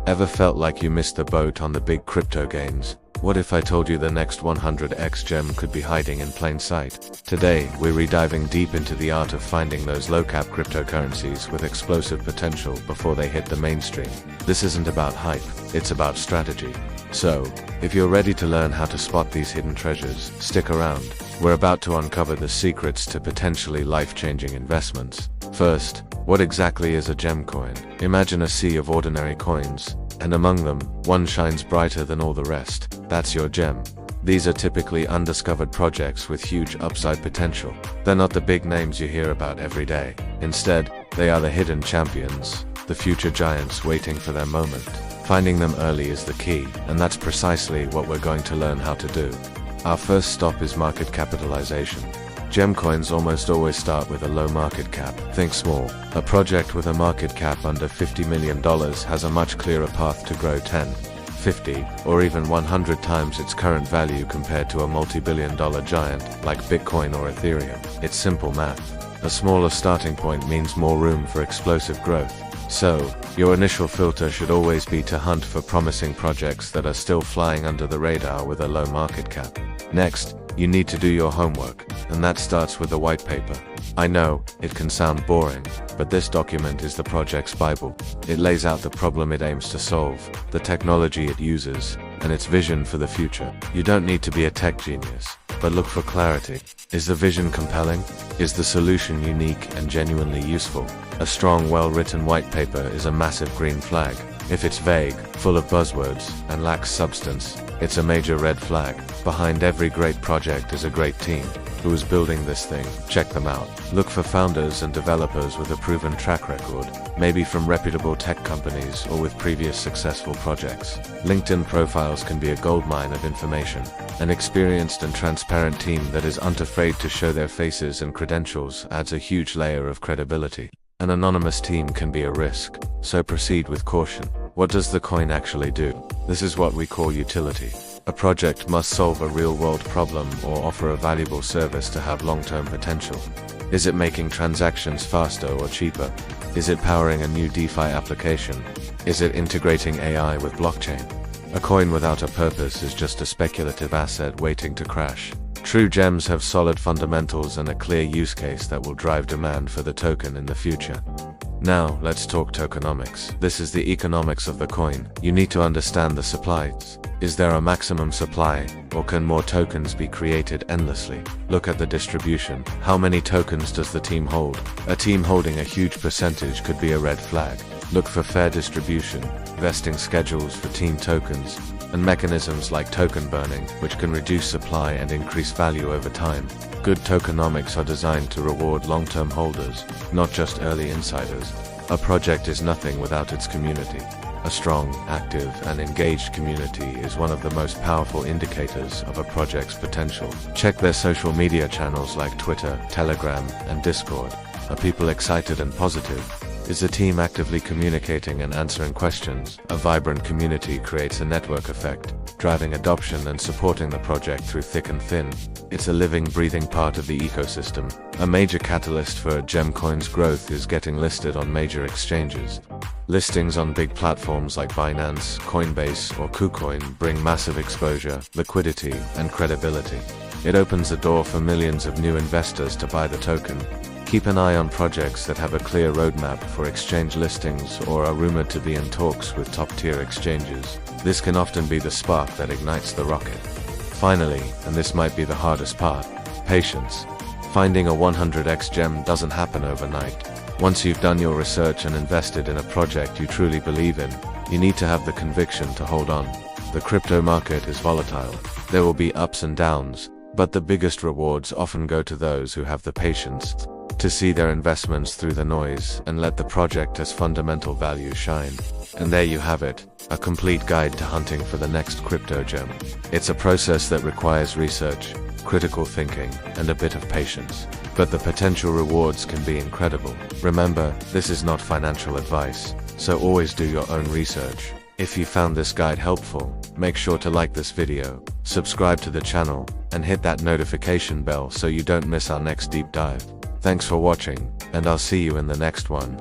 Ever felt like you missed the boat on the big crypto gains? What if I told you the next 100x gem could be hiding in plain sight? Today, we're diving deep into the art of finding those low-cap cryptocurrencies with explosive potential before they hit the mainstream. This isn't about hype, it's about strategy. So, if you're ready to learn how to spot these hidden treasures, stick around. We're about to uncover the secrets to potentially life-changing investments. First, what exactly is a gem coin? Imagine a sea of ordinary coins, and among them, one shines brighter than all the rest. That's your gem. These are typically undiscovered projects with huge upside potential. They're not the big names you hear about every day. Instead, they are the hidden champions, the future giants waiting for their moment. Finding them early is the key, and that's precisely what we're going to learn how to do. Our first stop is market capitalization. Gem coins almost always start with a low market cap. Think small. A project with a market cap under $50 million has a much clearer path to grow 10, 50, or even 100 times its current value compared to a multi-billion-dollar giant like Bitcoin or Ethereum. It's simple math. A smaller starting point means more room for explosive growth. So, your initial filter should always be to hunt for promising projects that are still flying under the radar with a low market cap. Next, you need to do your homework, and that starts with a white paper. I know, it can sound boring, but this document is the project's Bible. It lays out the problem it aims to solve, the technology it uses, and its vision for the future. You don't need to be a tech genius, but look for clarity. Is the vision compelling? Is the solution unique and genuinely useful? A strong, well-written white paper is a massive green flag. If it's vague, full of buzzwords, and lacks substance, it's a major red flag. Behind every great project is a great team. Who is building this thing? Check them out. Look for founders and developers with a proven track record, maybe from reputable tech companies or with previous successful projects. LinkedIn profiles can be a goldmine of information. An experienced and transparent team that is unafraid to show their faces and credentials adds a huge layer of credibility. An anonymous team can be a risk, so proceed with caution. What does the coin actually do? This is what we call utility. A project must solve a real-world problem or offer a valuable service to have long-term potential. Is it making transactions faster or cheaper? Is it powering a new DeFi application? Is it integrating AI with blockchain? A coin without a purpose is just a speculative asset waiting to crash. True gems have solid fundamentals and a clear use case that will drive demand for the token in the future. Now, let's talk tokenomics. This is the economics of the coin. You need to understand the supplies. Is there a maximum supply, or can more tokens be created endlessly? Look at the distribution. How many tokens does the team hold? A team holding a huge percentage could be a red flag. Look for fair distribution, vesting schedules for team tokens, and mechanisms like token burning, which can reduce supply and increase value over time. Good tokenomics are designed to reward long-term holders, not just early insiders. A project is nothing without its community. A strong, active, and engaged community is one of the most powerful indicators of a project's potential. Check their social media channels like Twitter, Telegram, and Discord. Are people excited and positive? Is the team actively communicating and answering questions? A vibrant community creates a network effect, driving adoption and supporting the project through thick and thin. It's a living, breathing part of the ecosystem. A major catalyst for a gem coin's growth is getting listed on major exchanges. Listings on big platforms like Binance, Coinbase, or KuCoin bring massive exposure, liquidity, and credibility. It opens the door for millions of new investors to buy the token. Keep an eye on projects that have a clear roadmap for exchange listings or are rumored to be in talks with top-tier exchanges. This can often be the spark that ignites the rocket. Finally, and this might be the hardest part, patience. Finding a 100x gem doesn't happen overnight. Once you've done your research and invested in a project you truly believe in, you need to have the conviction to hold on. The crypto market is volatile. There will be ups and downs, but the biggest rewards often go to those who have the patience to see their investments through the noise and let the project's fundamental value shine. And there you have it, a complete guide to hunting for the next crypto gem. It's a process that requires research, critical thinking, and a bit of patience. But the potential rewards can be incredible. Remember, this is not financial advice, so always do your own research. If you found this guide helpful, make sure to like this video, subscribe to the channel, and hit that notification bell so you don't miss our next deep dive. Thanks for watching, and I'll see you in the next one.